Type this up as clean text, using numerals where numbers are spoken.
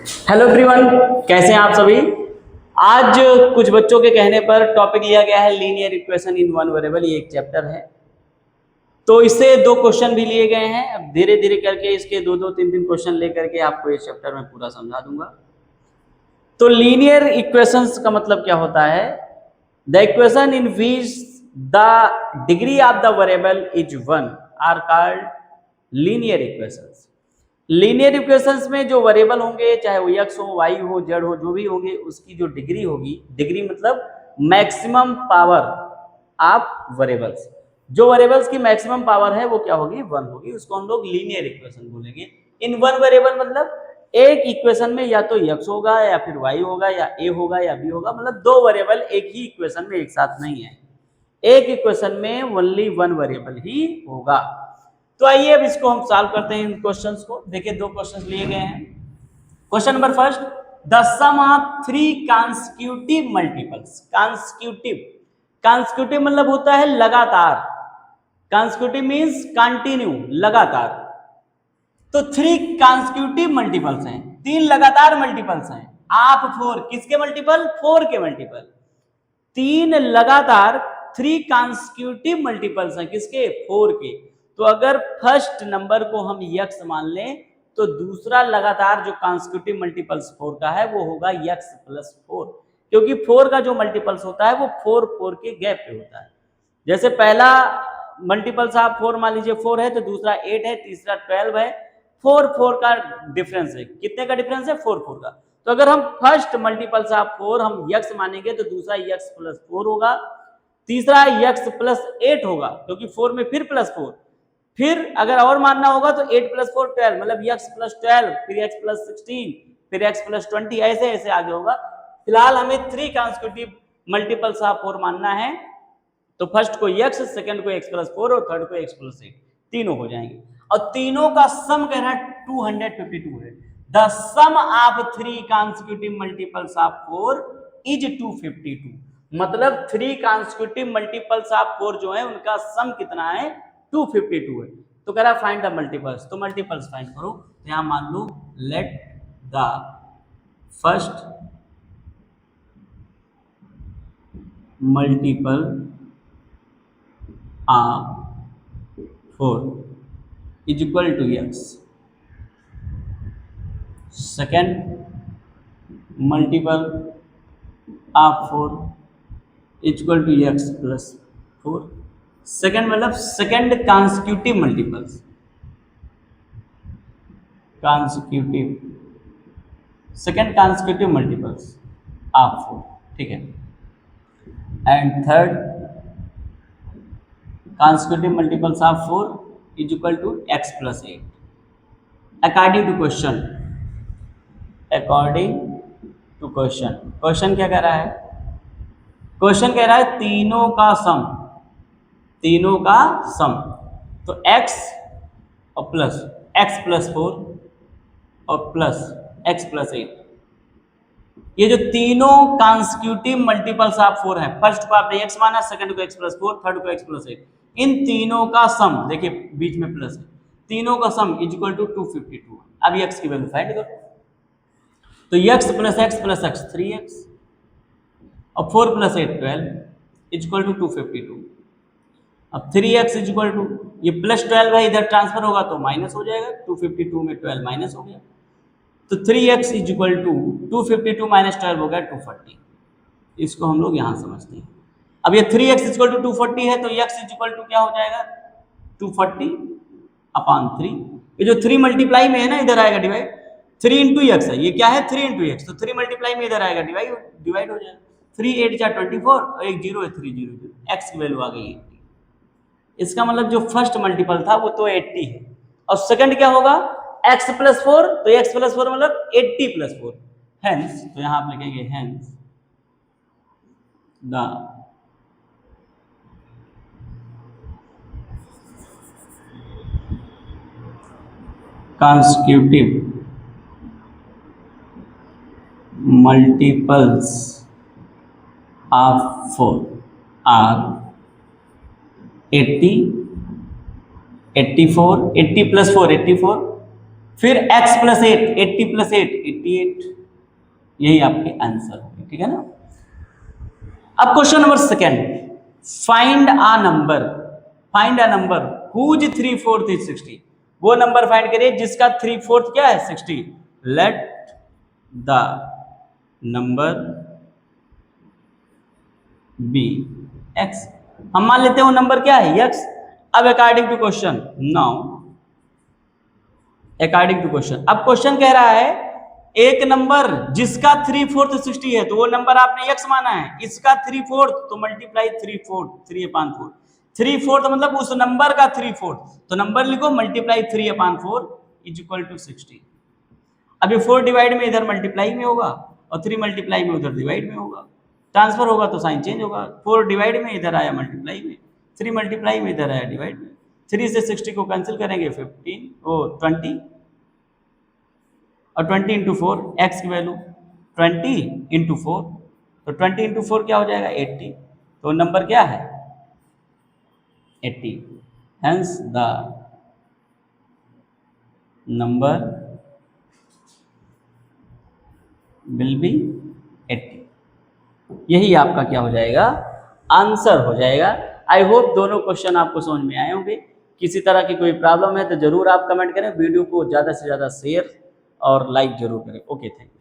Hello everyone, कैसे हैं आप सभी। आज कुछ बच्चों के कहने पर टॉपिक लिया गया है linear equation in one variable. ये एक चैप्टर है, तो इससे दो क्वेश्चन भी लिए गए हैं। अब धीरे धीरे करके इसके दो दो तीन तीन क्वेश्चन लेकर के आपको इस चैप्टर में पूरा समझा दूंगा। तो लीनियर इक्वेशंस का मतलब क्या होता है? The equation in which the degree of the variable is one are called linear equations. Linear equations में जो वेरिएबल होंगे, चाहे वो एक्स हो, वाई हो, जेड हो, जो भी होंगे, उसकी जो डिग्री होगी, डिग्री मतलब मैक्सिमम पावर ऑफ वेरिएबल्स, जो वेरिएबल्स की मैक्सिमम पावर है वो क्या होगी? वन होगी। उसको हम लोग लीनियर इक्वेशन बोलेंगे। इन वन वेरिएबल मतलब एक इक्वेशन में या तो एक्स होगा या फिर वाई होगा या ए होगा या बी होगा, मतलब दो वेरिएबल एक ही इक्वेशन में एक साथ नहीं है। एक इक्वेशन में ओनली वन वेरिएबल ही होगा। तो आइए अब इसको हम सॉल्व करते हैं। इन क्वेश्चंस को देखिए, दो क्वेश्चंस लिए गए हैं। Question number first, the sum of three consecutive multiples. Consecutive मतलब होता है लगातार। कॉन्सिक्यूटिव मींस कंटिन्यू, लगातार। तो थ्री कॉन्सिक्यूटिव मल्टीपल्स हैं, तीन लगातार मल्टीपल्स हैं। आप फोर, किसके मल्टीपल? फोर के मल्टीपल। तीन लगातार थ्री कॉन्सिक्यूटिव मल्टीपल्स हैं, किसके? फोर के। तो अगर फर्स्ट नंबर को हम यक्स मान लें तो दूसरा लगातार जो कॉन्सिक्यूटिव मल्टीपल्स फोर का है वो होगा यक्स प्लस फोर, क्योंकि फोर का जो मल्टीपल्स होता है वो फोर फोर के गैप पे होता है। जैसे पहला मल्टीपल्स आप फोर मान लीजिए, फोर है, तो दूसरा एट है, तीसरा 12 है। फोर फोर का डिफरेंस है। कितने का डिफरेंस है? फोर फोर का। तो अगर हम फर्स्ट मल्टीपल्स ऑफ फोर हम यक्स मानेंगे तो दूसरा यक्स प्लस फोर होगा, तीसरा यक्स प्लस एट होगा, क्योंकि फोर में फिर प्लस फोर। फिर अगर और मानना होगा तो 8 प्लस 4 12, मतलब x प्लस 12, फिर x प्लस 16, फिर x प्लस 20, ऐसे ऐसे आगे होगा। फिलहाल हमें थ्री कॉन्सिक्यूटिव मल्टीपल्स ऑफ 4 मानना है, तो फर्स्ट को x, सेकंड को x प्लस 4 और थर्ड को x प्लस 8, तीनों हो जाएंगे। और तीनों का सम कह रहा है 252 है। The sum of three consecutive multiples of 4 is 252। मतलब थ्री कॉन्सिक्यूटिव मल्टीपल्स ऑफ 4 जो है उनका सम कितना है? 252 है। तो कह रहा फाइंड द मल्टीपल्स, तो मल्टीपल्स फाइंड करो। तो यहां मान लो let the first multiple of 4 is equal to X, second multiple of 4 is equal to X plus 4। Second मतलब second consecutive multiples, second consecutive multiples of 4, ठीक है। And third consecutive multiples of 4 is equal to X plus 8 according to question. According to question, question क्या कह रहा है? Question कह रहा है तीनों का सम, तीनों का सम। तो x और प्लस x प्लस 4 और प्लस x प्लस 8, ये जो तीनों कॉन्सिक्यूटिव मल्टीपल्स ऑफ 4 है, फर्स्ट को आपने x माना, सेकंड को x प्लस 4, थर्ड को x प्लस 8, इन तीनों का सम, देखिए बीच में प्लस है, तीनों का सम इज इक्वल टू 252। अब x की वैल्यू फाइंड करो। तो x प्लस x 3x और 4 प्लस 8 12 इज इक्वल टू 252। अब 3x इज इक्वल टू, ये प्लस 12 है, इधर ट्रांसफर होगा तो माइनस हो जाएगा, 252 में 12 माइनस हो गया, तो 3x is equal to 252 minus 12 हो गया 240। इसको हम लोग यहाँ समझते हैं। अब ये 3x इज इक्वल टू 240 है, तो x इज इक्वल टू क्या हो जाएगा? 240 अपॉन 3। ये जो 3 मल्टीप्लाई में है ना, इधर आएगा डिवाइड, 3 इंटू एक्स है, ये क्या है? 3 इंटू एक्स, तो 3 मल्टीप्लाई में इधर आएगा डिवाइड हो जाएगा। 3 8 जा 24 और एक जीरो है, 3 0 0, एक्स की वैल्यू आ गई 80। इसका मतलब जो फर्स्ट मल्टीपल था वो तो 80 है, और सेकंड क्या होगा? x प्लस 4, तो x प्लस 4 मतलब 80 प्लस 4, हेंस, तो यहां आप लिखेंगे hence the consecutive multiples of 4 are 80, 84, 80 plus 4 84, फिर x प्लस 8, 80 प्लस 8, 88, यही आपके आंसर होंगे, ठीक है ना। अब question number second, find a number whose 3/4 is 60। वो नंबर फाइंड करिए जिसका 3/4 क्या है 60। Let the number be x। हम मान लेते हैं वो नंबर क्या है x। अब according to question, now according to question, अब क्वेश्चन कह रहा है एक नंबर जिसका 3/4 60 है, तो वो नंबर आपने x माना है, इसका 3/4 तो मल्टीप्लाई 3/4, 3/4, 3/4 मतलब उस नंबर का 3/4, तो नंबर लिखो मल्टीप्लाई 3/4 इज इक्वल टू 60। अब ये 4 डिवाइड में इधर मल्टीप्लाई में होगा और 3 मल्टीप्लाई में उधर डिवाइड में होगा, ट्रांसफर होगा तो साइन चेंज होगा। 4 डिवाइड में इधर आया मल्टीप्लाई में, 3 मल्टीप्लाई में इधर आया डिवाइड में। 3 से 60 को कैंसिल करेंगे 20 और 20 इंटू 4, एक्स की वैल्यू 20 इंटू 4, तो 20 इंटू 4 क्या हो जाएगा 80, तो नंबर क्या है 80। Hence the number will be 80। यही आपका क्या हो जाएगा आंसर हो जाएगा। आई होप दोनों क्वेश्चन आपको समझ में आए होंगे। किसी तरह की कोई प्रॉब्लम है तो जरूर आप कमेंट करें, वीडियो को ज़्यादा से ज़्यादा शेयर और लाइक जरूर करें। Okay, thank you.